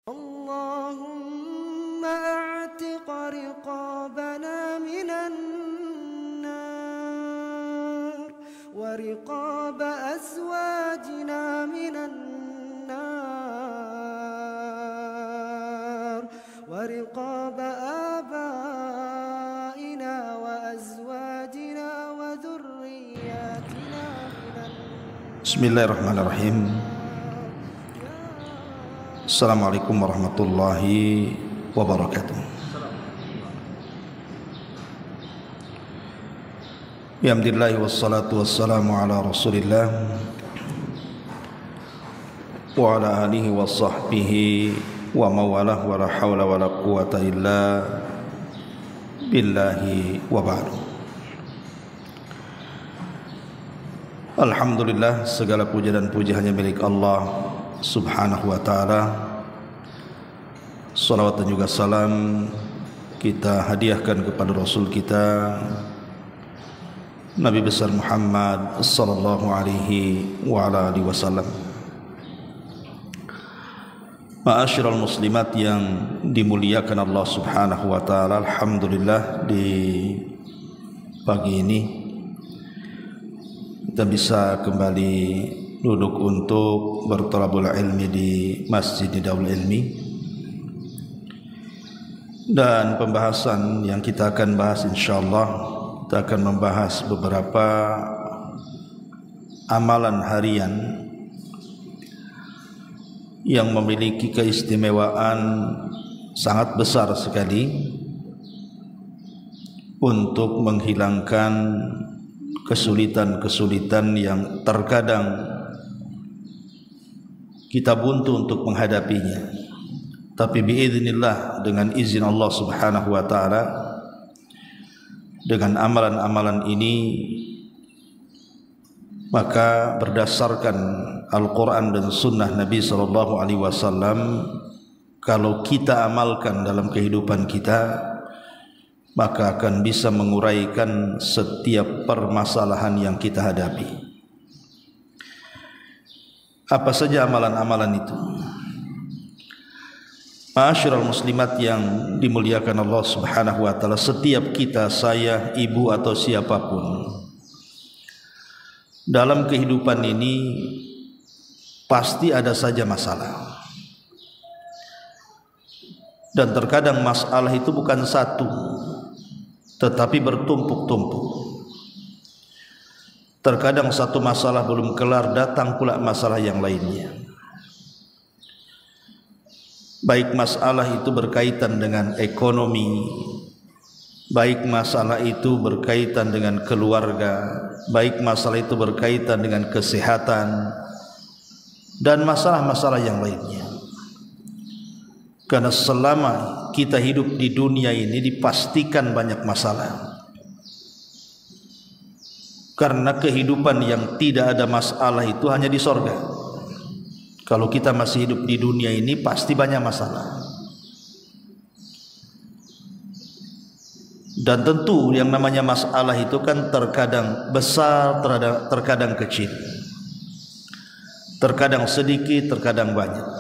اللهم أعتق رقابنا من النار ورقاب أزواجنا من النار ورقاب آبائنا وأزواجنا وذرياتنا من النار. بسم الله الرحمن الرحيم. Assalamualaikum warahmatullahi wabarakatuh. Alhamdulillah wassalatu wassalamu ala Rasulillah wa ala alihi wa sahbihi wa mawalah wa la hawla wa la quwata illa billahi wa ba'du. Alhamdulillah, segala puja dan puji hanya milik Allah Subhanahu wa ta'ala. Salawat dan juga salam kita hadiahkan kepada Rasul kita Nabi besar Muhammad sallallahu alaihi wa ala alihi wasallam. Ma'asyiral muslimat yang dimuliakan Allah Subhanahu wa ta'ala, alhamdulillah di pagi ini kita bisa kembali duduk untuk berthalabul ilmi di Masjid Darul Ilmi. Dan pembahasan yang kita akan bahas insyaallah, kita akan membahas beberapa amalan harian yang memiliki keistimewaan sangat besar sekali untuk menghilangkan kesulitan-kesulitan yang terkadang kita buntu untuk menghadapinya. Tapi biiznillah, dengan izin Allah Subhanahu wa ta'ala, dengan amalan-amalan ini, maka berdasarkan Al-Quran dan Sunnah Nabi sallallahu alaihi wasallam, kalau kita amalkan dalam kehidupan kita, maka akan bisa menguraikan setiap permasalahan yang kita hadapi. Apa saja amalan-amalan itu? Ma'asyiral muslimat yang dimuliakan Allah Subhanahu wa ta'ala, setiap kita, saya, ibu atau siapapun, dalam kehidupan ini pasti ada saja masalah. Dan terkadang masalah itu bukan satu, tetapi bertumpuk-tumpuk. Terkadang satu masalah belum kelar, datang pula masalah yang lainnya. Baik masalah itu berkaitan dengan ekonomi, baik masalah itu berkaitan dengan keluarga, baik masalah itu berkaitan dengan kesehatan, dan masalah-masalah yang lainnya. Karena selama kita hidup di dunia ini dipastikan banyak masalah. Karena kehidupan yang tidak ada masalah itu hanya di sorga. Kalau kita masih hidup di dunia ini pasti banyak masalah. Dan tentu yang namanya masalah itu kan terkadang besar, terkadang kecil, terkadang sedikit, terkadang banyak.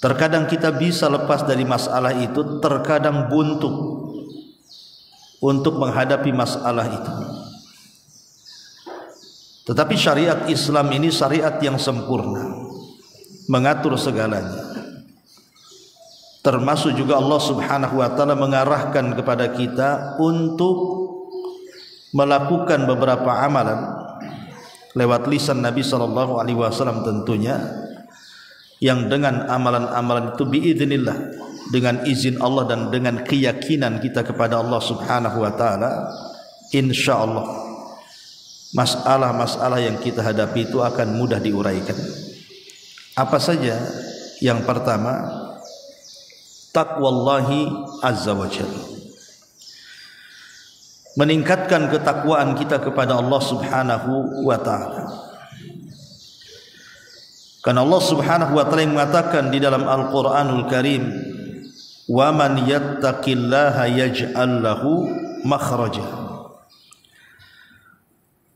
Terkadang kita bisa lepas dari masalah itu, terkadang buntu untuk menghadapi masalah itu. Tetapi syariat Islam ini syariat yang sempurna, mengatur segalanya. Termasuk juga Allah Subhanahu wa ta'ala mengarahkan kepada kita untuk melakukan beberapa amalan lewat lisan Nabi sallallahu alaihi wasallam tentunya, yang dengan amalan-amalan itu biiznillah, dengan izin Allah dan dengan keyakinan kita kepada Allah Subhanahu wa ta'ala, insyaallah masalah-masalah yang kita hadapi itu akan mudah diuraikan. Apa saja? Yang pertama, taqwallahi azza wa jalla, meningkatkan ketakwaan kita kepada Allah Subhanahu wa ta'ala. Karena Allah Subhanahu wa ta'ala yang mengatakan di dalam Al-Quranul Karim, wa man yattaqillaha yaj'al lahu makhraja.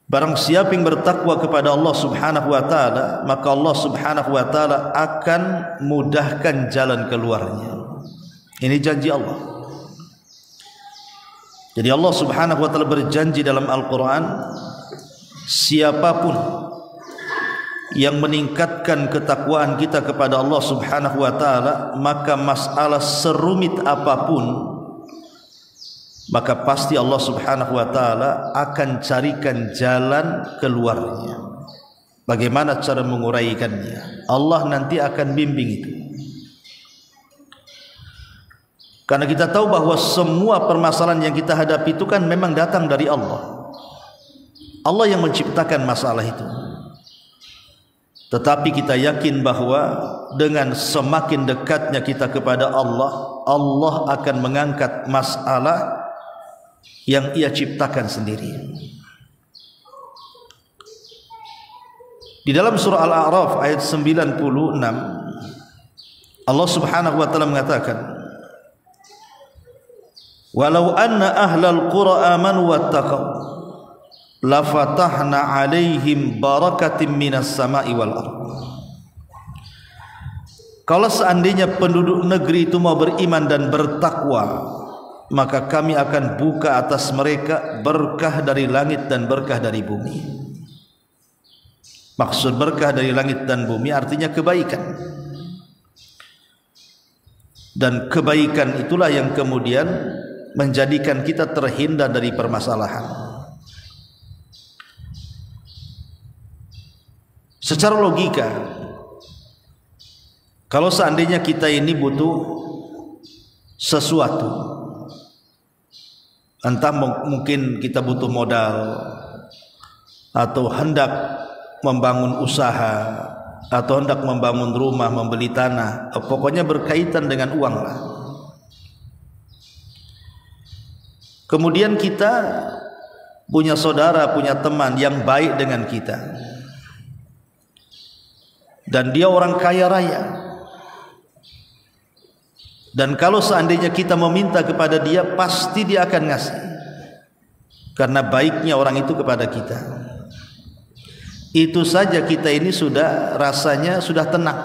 Barang siapa yang bertakwa kepada Allah Subhanahu wa taala, maka Allah Subhanahu wa taala akan mudahkan jalan keluarnya. Ini janji Allah. Jadi Allah Subhanahu wa taala berjanji dalam Al-Qur'an, siapapun yang meningkatkan ketakwaan kita kepada Allah Subhanahu wa taala, maka masalah serumit apapun, maka pasti Allah Subhanahu wa taala akan carikan jalan keluarnya. Bagaimana cara menguraikannya? Allah nanti akan bimbing itu. Karena kita tahu bahwa semua permasalahan yang kita hadapi itu kan memang datang dari Allah. Allah yang menciptakan masalah itu. Tetapi kita yakin bahwa dengan semakin dekatnya kita kepada Allah, Allah akan mengangkat masalah yang Ia ciptakan sendiri. Di dalam surah Al-A'raf ayat 96, Allah Subhanahu wa taala mengatakan, "Walau anna ahlal qura amanu wattaqau la fatahna 'alaihim barakatim minas sama'i wal ardh." Kalau seandainya penduduk negeri itu mau beriman dan bertakwa, maka kami akan buka atas mereka berkah dari langit dan berkah dari bumi. Maksud berkah dari langit dan bumi artinya kebaikan. Dan kebaikan itulah yang kemudian menjadikan kita terhindar dari permasalahan. Secara logika, kalau seandainya kita ini butuh sesuatu, entah mungkin kita butuh modal, atau hendak membangun usaha, atau hendak membangun rumah, membeli tanah, pokoknya berkaitan dengan uang lah. Kemudian kita punya saudara, punya teman yang baik dengan kita, dan dia orang kaya raya. Dan kalau seandainya kita meminta kepada dia, pasti dia akan ngasih, karena baiknya orang itu kepada kita. Itu saja kita ini sudah rasanya sudah tenang.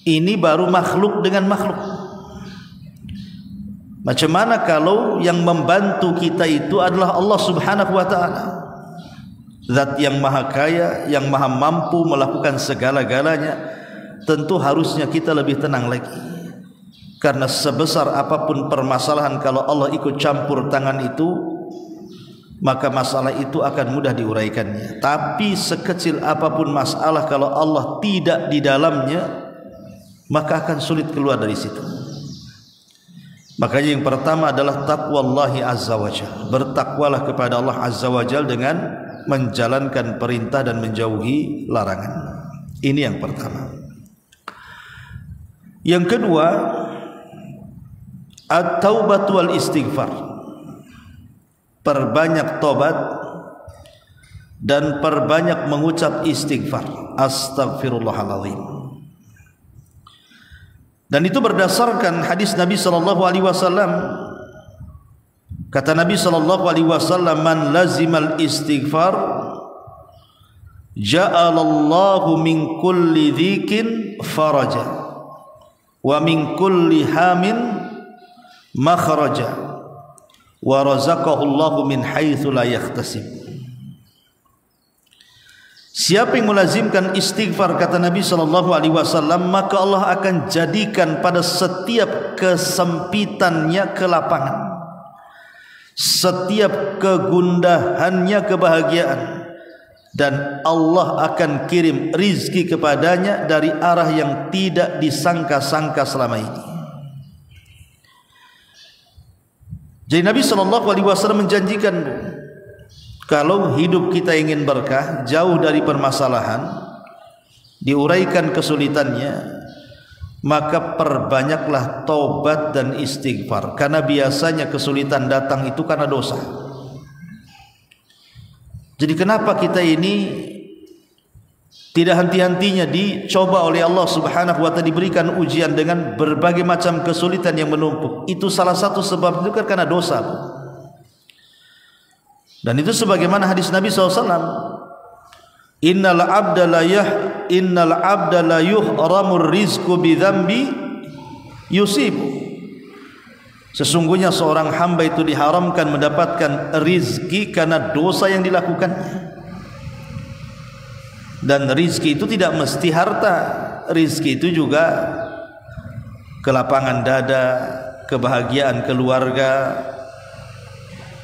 Ini baru makhluk dengan makhluk. Macam mana kalau yang membantu kita itu adalah Allah Subhanahu wa taala, Zat yang maha kaya, yang maha mampu melakukan segala-galanya. Tentu harusnya kita lebih tenang lagi, karena sebesar apapun permasalahan, kalau Allah ikut campur tangan itu, maka masalah itu akan mudah diuraikannya. Tapi sekecil apapun masalah, kalau Allah tidak di dalamnya, maka akan sulit keluar dari situ. Makanya yang pertama adalah taqwallahi azza wa jalla. Bertakwalah kepada Allah azza wa jalla dengan menjalankan perintah dan menjauhi larangan. Ini yang pertama. Yang kedua, at-taubat wal istighfar. Perbanyak tobat dan perbanyak mengucap istighfar, astaghfirullahaladzim. Dan itu berdasarkan hadis Nabi sallallahu alaihi wasallam. Kata Nabi sallallahu alaihi wasallam, "Man lazimal istighfar ja'alallahu min kulli dhikin faraja wa min kulli hamin makhraja wa razaqahu Allahu min haitsu la yahtasib." Siapa yang melazimkan istighfar, kata Nabi sallallahu alaihi wasallam, maka Allah akan jadikan pada setiap kesempitannya kelapangan, setiap kegundahannya kebahagiaan, dan Allah akan kirim rizki kepadanya dari arah yang tidak disangka-sangka selama ini. Jadi Nabi SAW menjanjikan, kalau hidup kita ingin berkah, jauh dari permasalahan, diuraikan kesulitannya, maka perbanyaklah taubat dan istighfar. Karena biasanya kesulitan datang itu karena dosa. Jadi kenapa kita ini tidak henti-hentinya dicoba oleh Allah Subhanahu wa ta'ala, diberikan ujian dengan berbagai macam kesulitan yang menumpuk? Itu salah satu sebab itu karena dosa. Dan itu sebagaimana hadis Nabi SAW, innal abda la yuhramur rizqu bidzambi yusibu. Sesungguhnya seorang hamba itu diharamkan mendapatkan rizki karena dosa yang dilakukannya. Dan rizki itu tidak mesti harta. Rizki itu juga kelapangan dada, kebahagiaan keluarga,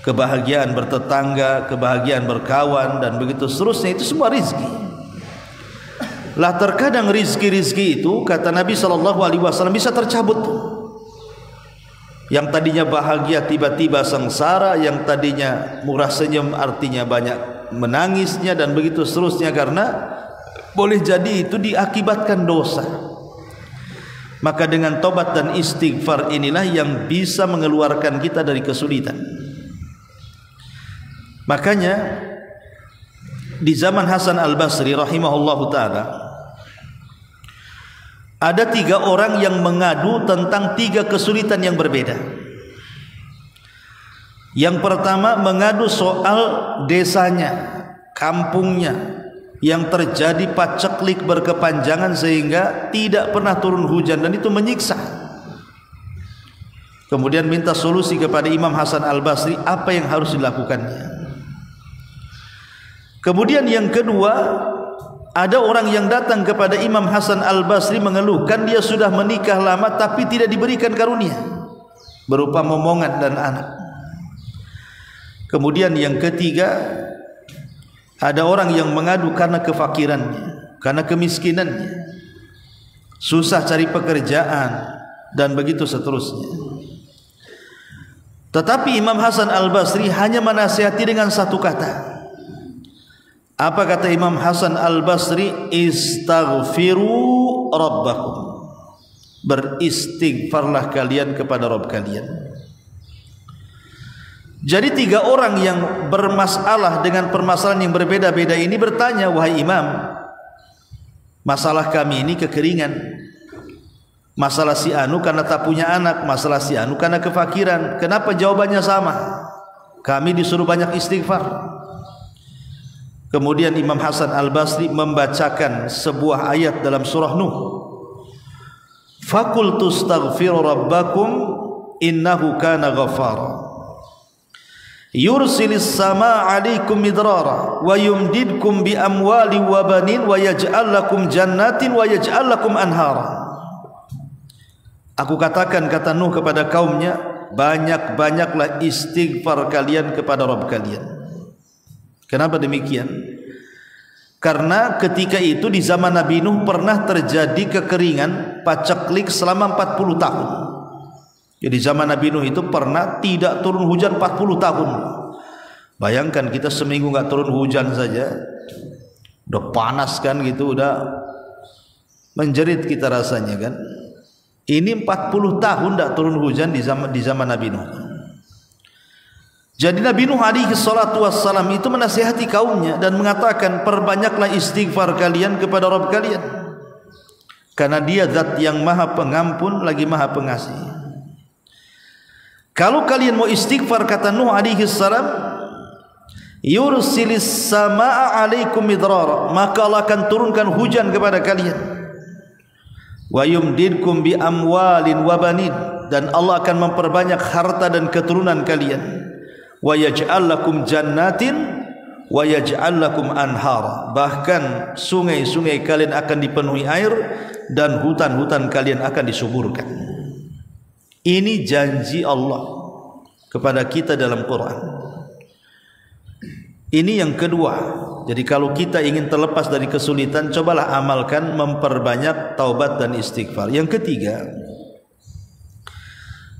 kebahagiaan bertetangga, kebahagiaan berkawan, dan begitu seterusnya. Itu semua rizki. Lah terkadang rizki-rizki itu, kata Nabi SAW, bisa tercabut. Yang tadinya bahagia tiba-tiba sengsara, yang tadinya murah senyum artinya banyak menangisnya, dan begitu seterusnya, karena boleh jadi itu diakibatkan dosa. Maka dengan tobat dan istighfar inilah yang bisa mengeluarkan kita dari kesulitan. Makanya di zaman Hasan Al-Basri rahimahullahu ta'ala, ada 3 orang yang mengadu tentang 3 kesulitan yang berbeda. Yang pertama mengadu soal desanya, kampungnya, yang terjadi paceklik berkepanjangan sehingga tidak pernah turun hujan, dan itu menyiksa. Kemudian minta solusi kepada Imam Hasan Al-Basri apa yang harus dilakukannya. Kemudian yang kedua, ada orang yang datang kepada Imam Hasan Al-Basri mengeluhkan dia sudah menikah lama tapi tidak diberikan karunia berupa momongan dan anak. Kemudian yang ketiga, ada orang yang mengadu karena kefakirannya, karena kemiskinannya, susah cari pekerjaan, dan begitu seterusnya. Tetapi Imam Hasan Al-Basri hanya menasihati dengan satu kata. Apa kata Imam Hasan Al-Basri? Istaghfiru rabbakum. Beristighfarlah kalian kepada Rabb kalian. Jadi 3 orang yang bermasalah dengan permasalahan yang berbeda-beda ini bertanya, wahai Imam, masalah kami ini kekeringan, masalah si anu karena tak punya anak, masalah si anu karena kefakiran. Kenapa jawabannya sama? Kami disuruh banyak istighfar. Kemudian Imam Hasan Al-Basri membacakan sebuah ayat dalam surah Nuh. Faqultu astaghfiru rabbakum innahu kana ghaffara. Yursilis samaa 'alaikum midrara wa yumdidkum bi amwali wa banin wa yaj'al lakum jannatin wa yaj'al lakum anhara. Aku katakan, kata Nuh kepada kaumnya, banyak-banyaklah istighfar kalian kepada Rabb kalian. Kenapa demikian? Karena ketika itu di zaman Nabi Nuh pernah terjadi kekeringan paceklik selama 40 tahun. Jadi zaman Nabi Nuh itu pernah tidak turun hujan 40 tahun. Bayangkan kita seminggu nggak turun hujan saja, udah panas kan gitu, udah menjerit kita rasanya kan. Ini 40 tahun tidak turun hujan di zaman Nabi Nuh. Jadi Nabi Nuh alaihi salatu wassalam itu menasihati kaumnya dan mengatakan, perbanyaklah istighfar kalian kepada Rabb kalian, karena dia zat yang maha pengampun lagi maha pengasih. Kalau kalian mau istighfar, kata Nuh alaihi salam, yursilis samaa 'alaikum midrara, maka Allah akan turunkan hujan kepada kalian. Wa yumdidkum bi amwalin wa banin, dan Allah akan memperbanyak harta dan keturunan kalian. Wa yaj'al lakum jannatin wa yaj'al lakum anhara, bahkan sungai-sungai kalian akan dipenuhi air dan hutan-hutan kalian akan disuburkan. Ini janji Allah kepada kita dalam Quran. Ini yang kedua. Jadi kalau kita ingin terlepas dari kesulitan, cobalah amalkan memperbanyak taubat dan istighfar. Yang ketiga,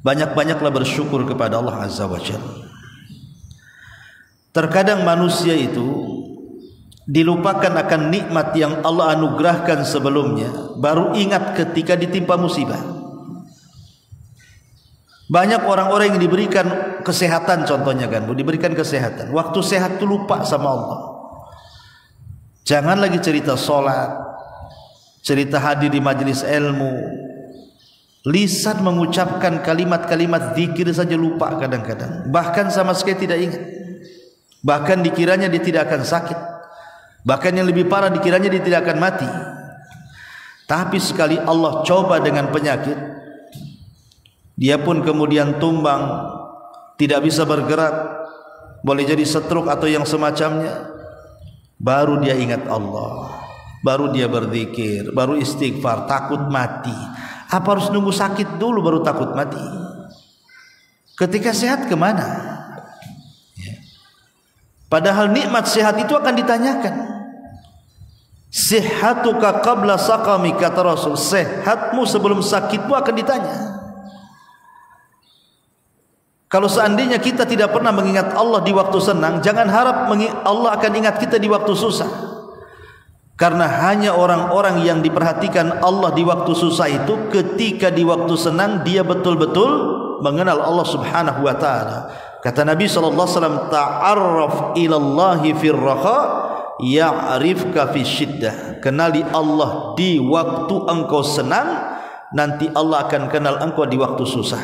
banyak-banyaklah bersyukur kepada Allah Azza wa Jalla. Terkadang manusia itu dilupakan akan nikmat yang Allah anugerahkan sebelumnya, baru ingat ketika ditimpa musibah. Banyak orang-orang yang diberikan kesehatan, contohnya kan, diberikan kesehatan, waktu sehat itu lupa sama Allah. Jangan lagi cerita sholat, cerita hadir di majelis ilmu, lisan mengucapkan kalimat-kalimat zikir saja lupa kadang-kadang, bahkan sama sekali tidak ingat. bahkan dikiranya dia tidak akan sakit, bahkan yang lebih parah dikiranya dia tidak akan mati. Tapi sekali Allah coba dengan penyakit, dia pun kemudian tumbang, tidak bisa bergerak, boleh jadi stroke atau yang semacamnya. Baru dia ingat Allah, baru dia berzikir, baru istighfar, takut mati. Apa harus nunggu sakit dulu baru takut mati? Ketika sehat kemana? Padahal nikmat sehat itu akan ditanyakan. Sihhatuka qabla saqami, kata Rasul, sehatmu sebelum sakitmu akan ditanya. Kalau seandainya kita tidak pernah mengingat Allah di waktu senang, jangan harap Allah akan ingat kita di waktu susah. Karena hanya orang-orang yang diperhatikan Allah di waktu susah itu, ketika di waktu senang dia betul-betul mengenal Allah Subhanahu wa taala. Kata Nabi sallallahu alaihi wasallam, ta'arraf ilallahi fir raha ya'rifka fi syiddah. Kenali Allah di waktu engkau senang, nanti Allah akan kenal engkau di waktu susah.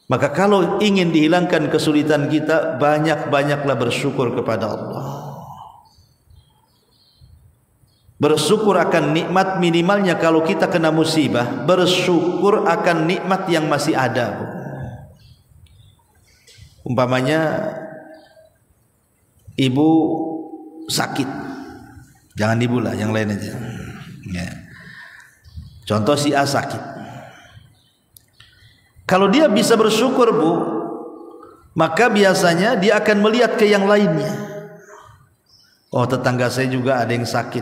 Maka kalau ingin dihilangkan kesulitan kita, banyak-banyaklah bersyukur kepada Allah. Bersyukur akan nikmat, minimalnya kalau kita kena musibah, bersyukur akan nikmat yang masih ada. Umpamanya ibu sakit, jangan ibu lah, yang lain aja ya. Contoh si A sakit, kalau dia bisa bersyukur bu, maka biasanya dia akan melihat ke yang lainnya. Oh, tetangga saya juga ada yang sakit,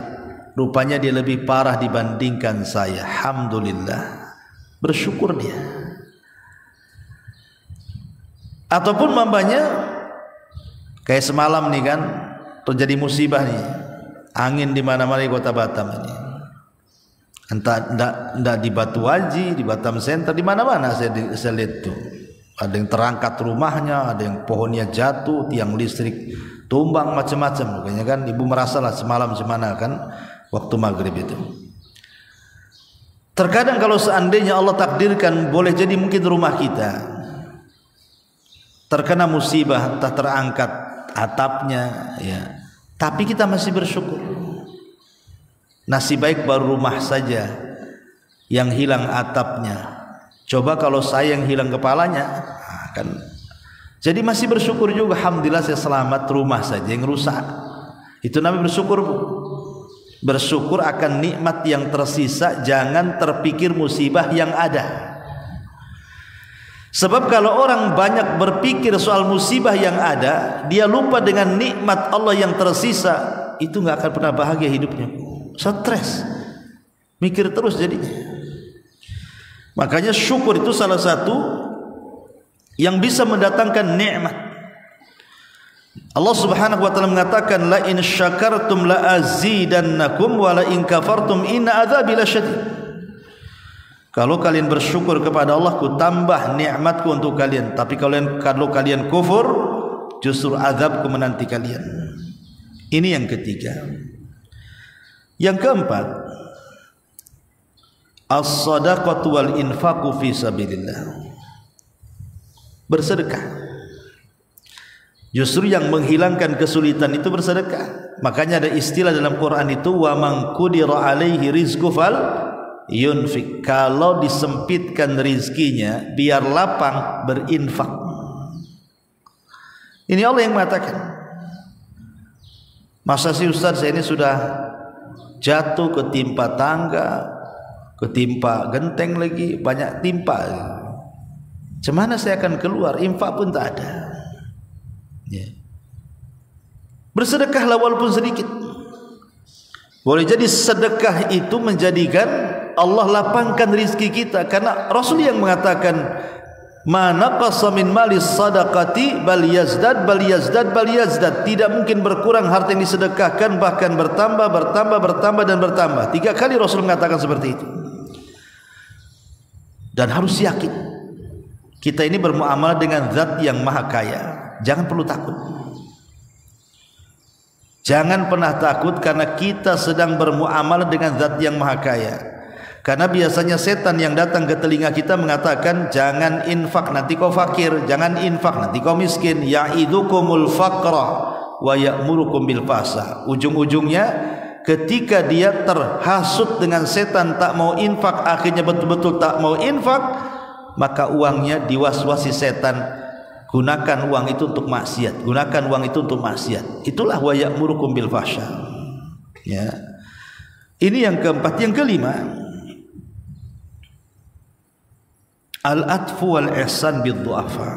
rupanya dia lebih parah dibandingkan saya. Alhamdulillah, bersyukur dia. Ataupun mamanya kayak semalam nih kan, terjadi musibah nih, angin di mana-mana di kota Batam ini. Entah enggak di Batu Haji, di Batam Center, di mana-mana saya lihat tuh. Ada yang terangkat rumahnya, ada yang pohonnya jatuh, tiang listrik tumbang, macam-macam. Makanya kan ibu merasalah semalam gimana kan waktu maghrib itu. Terkadang kalau seandainya Allah takdirkan, boleh jadi mungkin rumah kita terkena musibah, entah terangkat atapnya ya, tapi kita masih bersyukur. Nasib baik baru rumah saja yang hilang atapnya, coba kalau saya yang hilang kepalanya, kan jadi masih bersyukur juga. Alhamdulillah saya selamat, rumah saja yang rusak. Itu namanya bersyukur bu. Bersyukur akan nikmat yang tersisa, jangan terpikir musibah yang ada. Sebab kalau orang banyak berpikir soal musibah yang ada, dia lupa dengan nikmat Allah yang tersisa, itu nggak akan pernah bahagia hidupnya. Stres, mikir terus jadinya. Makanya syukur itu salah satu yang bisa mendatangkan nikmat. Allah Subhanahu wa taala mengatakan, la in syakartum la azidannakum wa la in kafartum inna adzabi lasyadid. Kalau kalian bersyukur kepada Allah, ku tambah nikmatku untuk kalian. Tapi kalau kalian kufur, justru azabku menanti kalian. Ini yang ketiga. Yang keempat, as-shadaqatu wal infaqu fi sabilillah. Bersedekah. Justru yang menghilangkan kesulitan itu bersedekah. Makanya ada istilah dalam Quran itu, wa man qudira alaihi rizqu fal yunfik. Kalau disempitkan rizkinya, biar lapang, berinfak. Ini Allah yang mengatakan. Masa sih Ustaz, saya ini sudah jatuh, ketimpa tangga, ketimpa genteng lagi, banyak timpa. Cemana saya akan keluar? Infak pun tak ada ya. Bersedekahlah walaupun sedikit. Boleh jadi sedekah itu menjadikan Allah lapangkan rizki kita. Karena Rasul yang mengatakan, ma naqasa min malis sadaqati bal yazdad bal yazdad bal yazdad. Tidak mungkin berkurang harta yang disedekahkan, bahkan bertambah, bertambah, bertambah dan bertambah. 3 kali Rasul mengatakan seperti itu. Dan harus yakin kita ini bermuamalah dengan zat yang maha kaya. Jangan perlu takut. Jangan pernah takut, karena kita sedang bermuamalah dengan zat yang maha kaya. Karena biasanya setan yang datang ke telinga kita mengatakan, jangan infak nanti kau fakir, jangan infak nanti kau miskin, ya'idukumul faqra wa ya'murukum bil fahsya. Ujung-ujungnya ketika dia terhasut dengan setan tak mau infak, akhirnya betul-betul tak mau infak, maka uangnya diwaswasi setan, gunakan uang itu untuk maksiat, gunakan uang itu untuk maksiat. Itulah wa ya'murukum bil fahsya. Ya. Ini yang keempat. Yang kelima, al-atfu wal ihsan bid du'afa.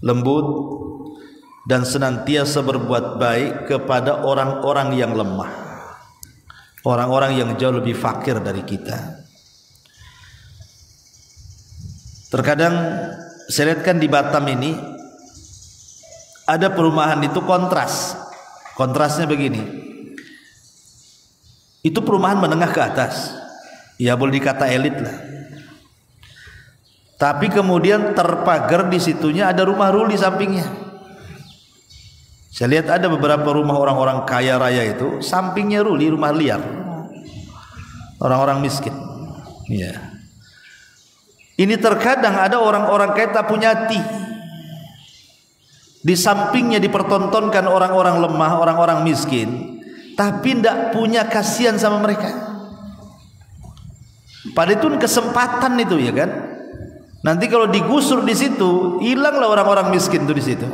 Lembut dan senantiasa berbuat baik kepada orang-orang yang lemah, orang-orang yang jauh lebih fakir dari kita. Terkadang saya lihat kan di Batam ini ada perumahan itu kontrasnya begini, itu perumahan menengah ke atas, ya boleh dikata elit lah, tapi kemudian terpagar di situnya ada rumah ruli sampingnya. Saya lihat ada beberapa rumah orang-orang kaya raya itu sampingnya ruli, rumah liar orang-orang miskin. Ya. Ini terkadang ada orang-orang kaya tak punya hati, di sampingnya dipertontonkan orang-orang lemah, orang-orang miskin, tapi tidak punya kasihan sama mereka. Pada itu kesempatan itu, ya kan? Nanti kalau digusur di situ, hilanglah orang-orang miskin itu di situ.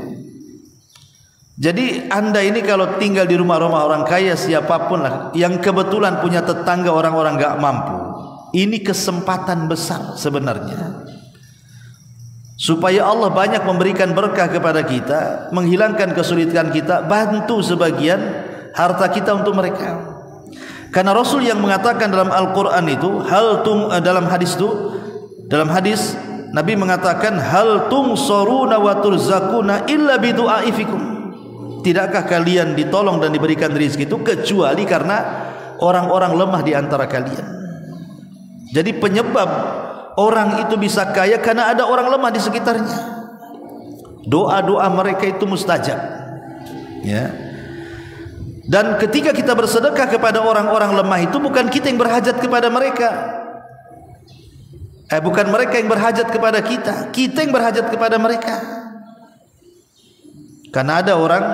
Jadi Anda ini kalau tinggal di rumah-rumah orang kaya, siapapun lah yang kebetulan punya tetangga orang-orang gak mampu, ini kesempatan besar sebenarnya, supaya Allah banyak memberikan berkah kepada kita, menghilangkan kesulitan kita, bantu sebagian harta kita untuk mereka. Karena Rasul yang mengatakan dalam Al-Quran itu, dalam hadis Nabi mengatakan, hal tungsaruna wa turzakuna illa bidu'aifikum. Tidakkah kalian ditolong dan diberikan rezeki itu kecuali karena orang-orang lemah di antara kalian. Jadi penyebab orang itu bisa kaya karena ada orang lemah di sekitarnya. Doa-doa mereka itu mustajab. Ya. Dan ketika kita bersedekah kepada orang-orang lemah itu, bukan kita yang berhajat kepada mereka. Bukan mereka yang berhajat kepada kita, kita yang berhajat kepada mereka. Karena ada orang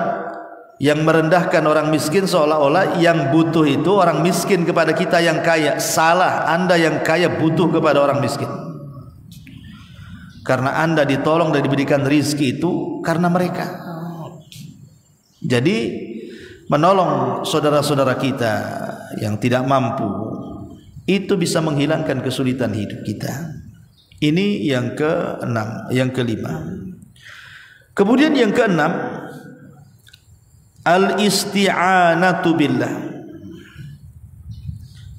yang merendahkan orang miskin seolah-olah yang butuh itu orang miskin kepada kita yang kaya. Salah, Anda yang kaya butuh kepada orang miskin, karena Anda ditolong dan diberikan rizki itu karena mereka. Jadi menolong saudara-saudara kita yang tidak mampu itu bisa menghilangkan kesulitan hidup kita. Ini yang keenam, yang kelima. Kemudian yang keenam, al-isti'anatu billah.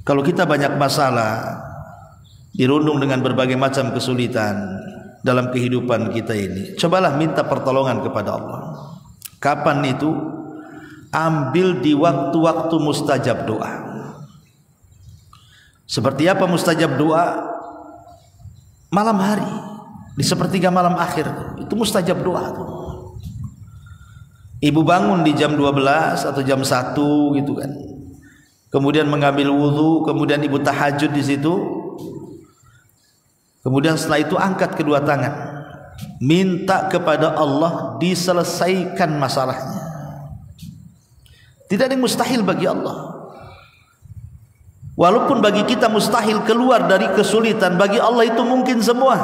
Kalau kita banyak masalah, dirundung dengan berbagai macam kesulitan dalam kehidupan kita ini, cobalah minta pertolongan kepada Allah. Kapan itu? Ambil di waktu-waktu mustajab doa. Seperti apa mustajab doa? Malam hari, di sepertiga malam akhir, itu mustajab doa. Ibu bangun di jam 12 atau jam 1 gitu kan, kemudian mengambil wudhu, kemudian ibu tahajud di situ, kemudian setelah itu angkat kedua tangan, minta kepada Allah diselesaikan masalahnya. Tidak ada yang mustahil bagi Allah. Walaupun bagi kita mustahil keluar dari kesulitan, bagi Allah itu mungkin semua.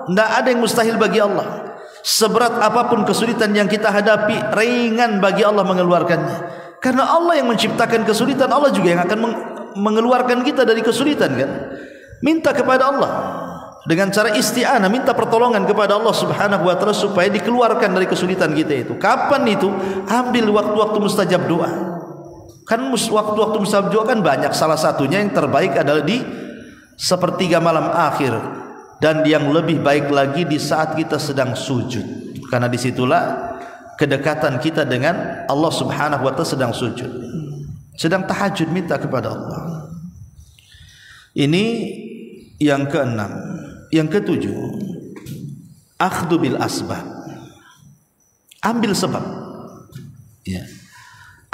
Tidak ada yang mustahil bagi Allah. Seberat apapun kesulitan yang kita hadapi, ringan bagi Allah mengeluarkannya. Karena Allah yang menciptakan kesulitan, Allah juga yang akan mengeluarkan kita dari kesulitan kan. Minta kepada Allah dengan cara isti'anah, minta pertolongan kepada Allah Subhanahu wa taala supaya dikeluarkan dari kesulitan kita itu. Kapan itu? Ambil waktu-waktu mustajab doa. Kan waktu-waktu mustajab doa kan banyak, salah satunya yang terbaik adalah di sepertiga malam akhir, dan yang lebih baik lagi di saat kita sedang sujud, karena disitulah kedekatan kita dengan Allah Subhanahu wa taala, sedang sujud, sedang tahajud, minta kepada Allah. Ini yang keenam. Yang ketujuh, akhdhu bil asbab. Ambil sebab. Ya.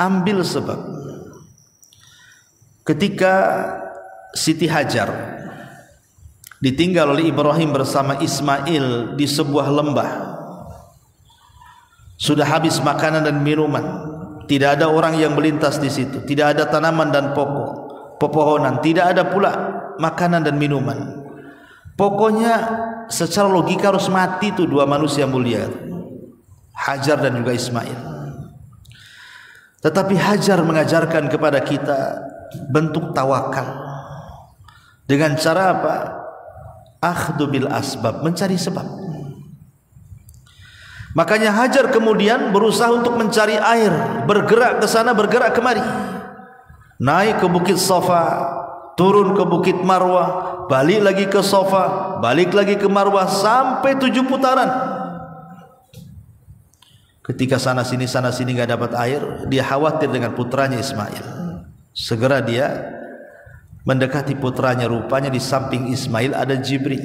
Ambil sebab. Ketika Siti Hajar ditinggal oleh Ibrahim bersama Ismail di sebuah lembah. Sudah habis makanan dan minuman, tidak ada orang yang melintas di situ, tidak ada tanaman dan pepohonan, tidak ada pula makanan dan minuman. Pokoknya secara logika harus mati tuh dua manusia mulia, Hajar dan juga Ismail. Tetapi Hajar mengajarkan kepada kita bentuk tawakal dengan cara apa? Akhdhu bil asbab, mencari sebab. Makanya Hajar kemudian berusaha untuk mencari air, bergerak ke sana, bergerak kemari, naik ke bukit Safa, turun ke bukit Marwah, balik lagi ke Safa, balik lagi ke Marwah, sampai 7 putaran. Ketika sana sini nggak dapat air, dia khawatir dengan putranya Ismail. Segera dia mendekati putranya, rupanya di samping Ismail ada Jibril.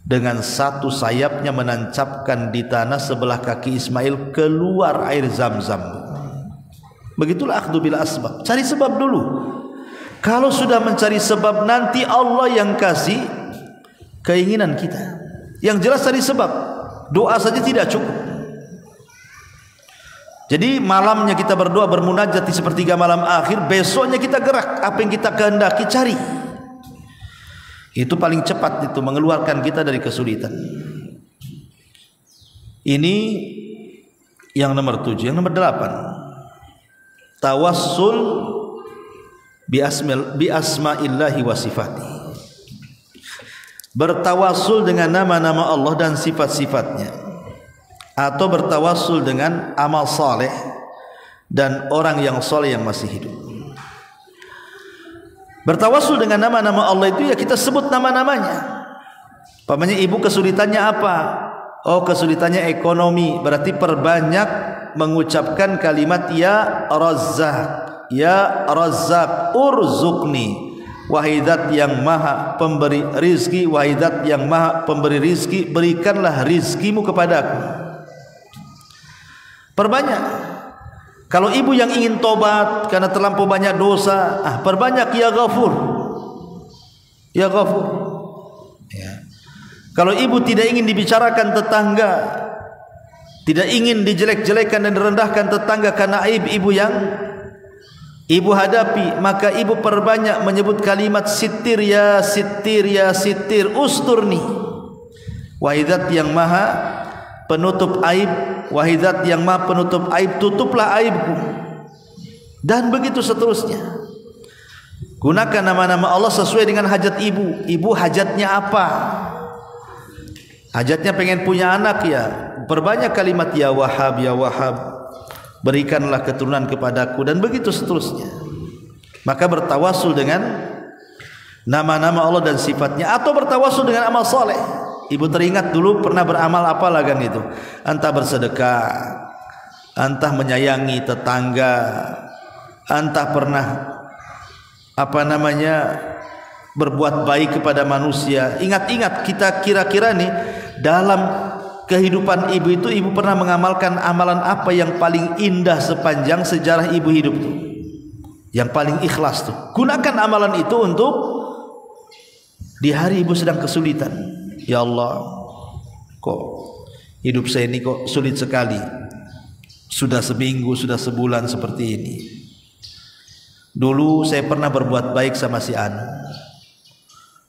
Dengan satu sayapnya menancapkan di tanah sebelah kaki Ismail, keluar air Zam-Zam. Begitulah akhdhu bil asbab, cari sebab dulu. Kalau sudah mencari sebab, nanti Allah yang kasih keinginan kita. Yang jelas cari sebab, doa saja tidak cukup. Jadi malamnya kita berdoa, bermunajat di sepertiga malam akhir, besoknya kita gerak, apa yang kita kehendaki cari. Itu paling cepat, itu mengeluarkan kita dari kesulitan. Ini yang nomor 7. Yang nomor 8, tawassul bi asma'illahi wa sifati. Bertawassul dengan nama-nama Allah dan sifat-sifatnya, atau bertawassul dengan amal saleh dan orang yang saleh yang masih hidup. Bertawassul dengan nama-nama Allah itu ya kita sebut nama-namanya. Pamannya ibu kesulitannya apa? Oh, kesulitannya ekonomi, berarti perbanyak mengucapkan kalimat ya Razzaq, ya Razzaq, urzuqni. Wahidat yang maha pemberi rizki, wahidat yang maha pemberi rizki, berikanlah rizkimu kepadaku. Perbanyak. Kalau ibu yang ingin tobat karena terlampau banyak dosa, perbanyak ya Ghafur, ya Ghafur. Ya. Kalau ibu tidak ingin dibicarakan tetangga, tidak ingin dijelek-jelekan dan direndahkan tetangga karena aib ibu yang ibu hadapi, maka ibu perbanyak menyebut kalimat sitir ya sitir ya sitir, usturni. Wahidat yang maha penutup aib, wahidat yang maha penutup aib, tutuplah aibku. Dan begitu seterusnya. Gunakan nama-nama Allah sesuai dengan hajat ibu. Ibu hajatnya apa? Hajatnya pengen punya anak, ya perbanyak kalimat ya Wahhab, ya Wahhab, berikanlah keturunan kepadaku, dan begitu seterusnya. Maka bertawassul dengan nama-nama Allah dan sifatnya, atau bertawassul dengan amal soleh. Ibu teringat dulu pernah beramal apa lah kan itu, entah bersedekah, entah menyayangi tetangga, entah pernah berbuat baik kepada manusia. Ingat-ingat, kita kira-kira nih dalam kehidupan ibu itu, ibu pernah mengamalkan amalan apa yang paling indah sepanjang sejarah ibu hidup tuh, yang paling ikhlas tuh. Gunakan amalan itu untuk di hari ibu sedang kesulitan. Ya Allah, kok hidup saya ini kok sulit sekali, sudah seminggu, sudah sebulan seperti ini. Dulu saya pernah berbuat baik sama si Anu,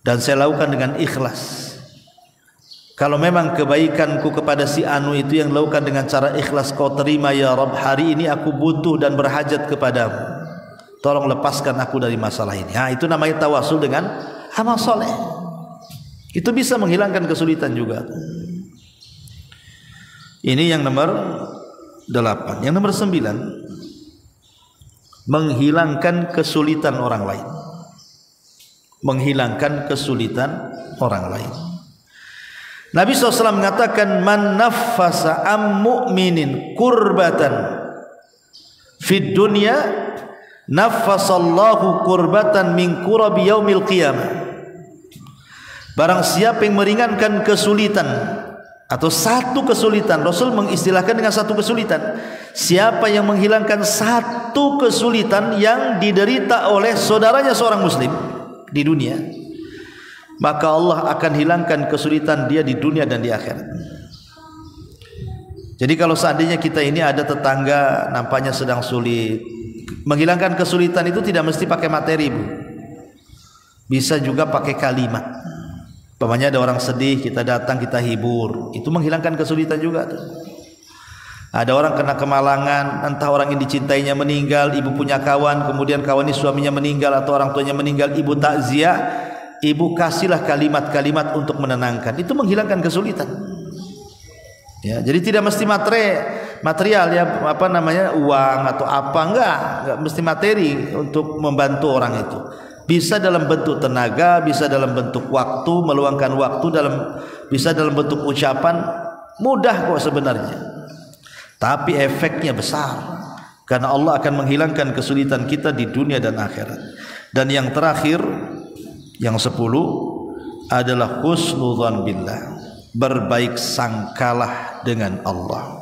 dan saya lakukan dengan ikhlas. Kalau memang kebaikanku kepada si Anu itu yang lakukan dengan cara ikhlas, kau terima ya Rabb, hari ini aku butuh dan berhajat kepadamu, tolong lepaskan aku dari masalah ini. Nah, itu namanya tawasul dengan amal soleh. Itu bisa menghilangkan kesulitan juga. Ini yang nomor 8. Yang nomor 9, menghilangkan kesulitan orang lain. Menghilangkan kesulitan orang lain. Nabi SAW mengatakan, man naffasa am mu'minin kurbatan fid dunya naffasallahu kurbatan min kurabi yaumil qiyamah. Barang siapa yang meringankan kesulitan atau satu kesulitan, Rasul mengistilahkan dengan satu kesulitan, siapa yang menghilangkan satu kesulitan yang diderita oleh saudaranya seorang muslim, di dunia, maka Allah akan hilangkan kesulitan dia di dunia dan di akhirat. Jadi kalau seandainya kita ini ada tetangga nampaknya sedang sulit, menghilangkan kesulitan itu tidak mesti pakai materi, Bu. Bisa juga pakai kalimat. Umpamanya ada orang sedih, kita datang, kita hibur, itu menghilangkan kesulitan juga tuh. Ada orang kena kemalangan, entah orang yang dicintainya meninggal, ibu punya kawan, kemudian kawan ini suaminya meninggal atau orang tuanya meninggal, ibu takziah, ibu kasihlah kalimat-kalimat untuk menenangkan, itu menghilangkan kesulitan. Ya, jadi tidak mesti material ya, apa namanya, uang atau apa, enggak mesti materi untuk membantu orang itu. Bisa dalam bentuk tenaga, bisa dalam bentuk waktu, meluangkan waktu, bisa dalam bentuk ucapan, mudah kok sebenarnya. Tapi efeknya besar, karena Allah akan menghilangkan kesulitan kita di dunia dan akhirat. Dan yang terakhir, yang 10 adalah husnudzan billah, berbaik sangkalah dengan Allah.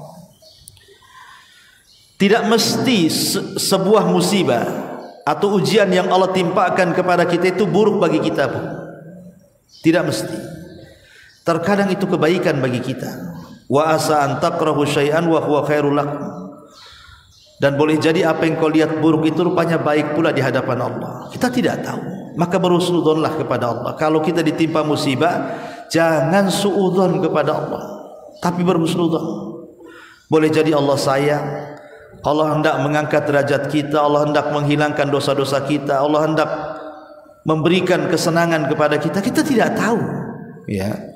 Tidak mesti sebuah musibah atau ujian yang Allah timpakan kepada kita itu buruk bagi kita, pun tidak mesti. Terkadang itu kebaikan bagi kita. Wa asa an takrahu syai'an wa huwa khairul lakum. Dan boleh jadi apa yang kau lihat buruk itu rupanya baik pula di hadapan Allah. Kita tidak tahu. Maka berhusnudzonlah kepada Allah. Kalau kita ditimpa musibah, jangan suudzon kepada Allah, tapi berhusnudzon. Boleh jadi Allah sayang, Allah hendak mengangkat derajat kita, Allah hendak menghilangkan dosa-dosa kita, Allah hendak memberikan kesenangan kepada kita. Kita tidak tahu, ya.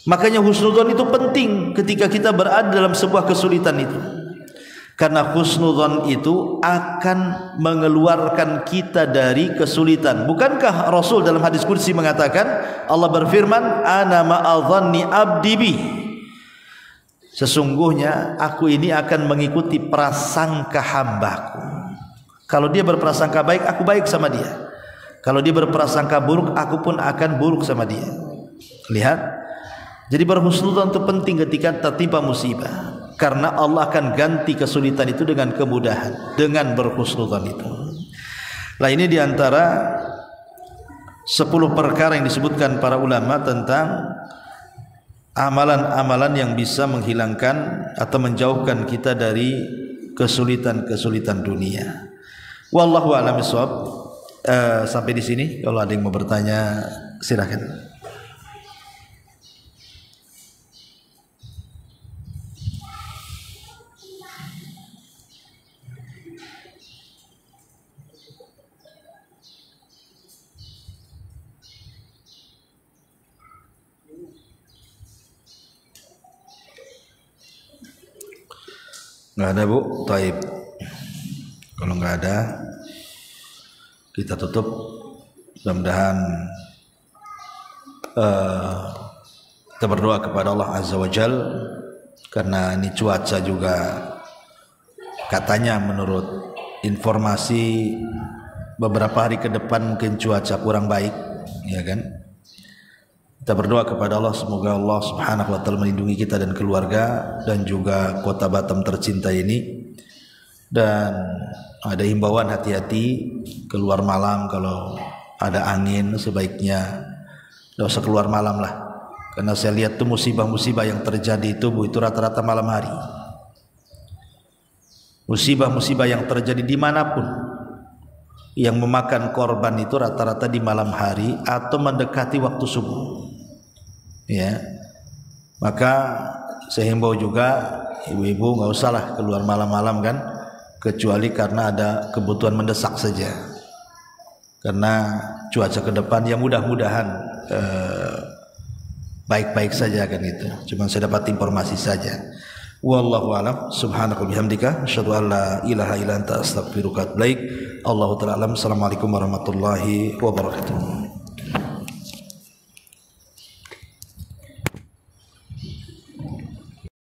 Makanya husnudzon itu penting ketika kita berada dalam sebuah kesulitan itu. Karena husnudzon itu akan mengeluarkan kita dari kesulitan. Bukankah Rasul dalam hadis qudsi mengatakan, Allah berfirman, ana ma'adhanni abdi bi, sesungguhnya aku ini akan mengikuti prasangka hambaku. Kalau dia berprasangka baik, aku baik sama dia. Kalau dia berprasangka buruk, aku pun akan buruk sama dia. Lihat, jadi berhusnudzon itu penting ketika tertimpa musibah, karena Allah akan ganti kesulitan itu dengan kemudahan, dengan berhusnudzon itu. Nah, ini diantara 10 perkara yang disebutkan para ulama tentang amalan-amalan yang bisa menghilangkan atau menjauhkan kita dari kesulitan-kesulitan dunia. Wallahu a'lam bishawab. Sampai di sini. Kalau ada yang mau bertanya, silakan. Nggak ada, Bu? Taib. Kalau nggak ada, kita tutup. Mudah-mudahan kita berdoa kepada Allah Azza wa Jal, karena ini cuaca juga katanya menurut informasi beberapa hari ke depan mungkin cuaca kurang baik, ya kan? Kita berdoa kepada Allah, semoga Allah Subhanahu wa ta'ala melindungi kita dan keluarga dan juga kota Batam tercinta ini. Dan ada himbauan hati-hati keluar malam, kalau ada angin sebaiknya tidak usah keluar malam lah. Karena saya lihat tuh musibah-musibah yang terjadi itu, Bu, itu rata-rata malam hari. Musibah-musibah yang terjadi dimanapun yang memakan korban itu rata-rata di malam hari atau mendekati waktu subuh. Ya, maka saya himbau juga ibu-ibu nggak usahlah keluar malam-malam kan, kecuali karena ada kebutuhan mendesak saja. Karena cuaca ke depan ya mudah-mudahan baik-baik saja kan itu. Cuma saya dapat informasi saja. Wallahu a'lam. Subhanaka bihamdika asyhadu an la ilaha illa anta astaghfiruka wa atubu ilaik. Allahu ta'ala alam. Assalamualaikum warahmatullahi wabarakatuh.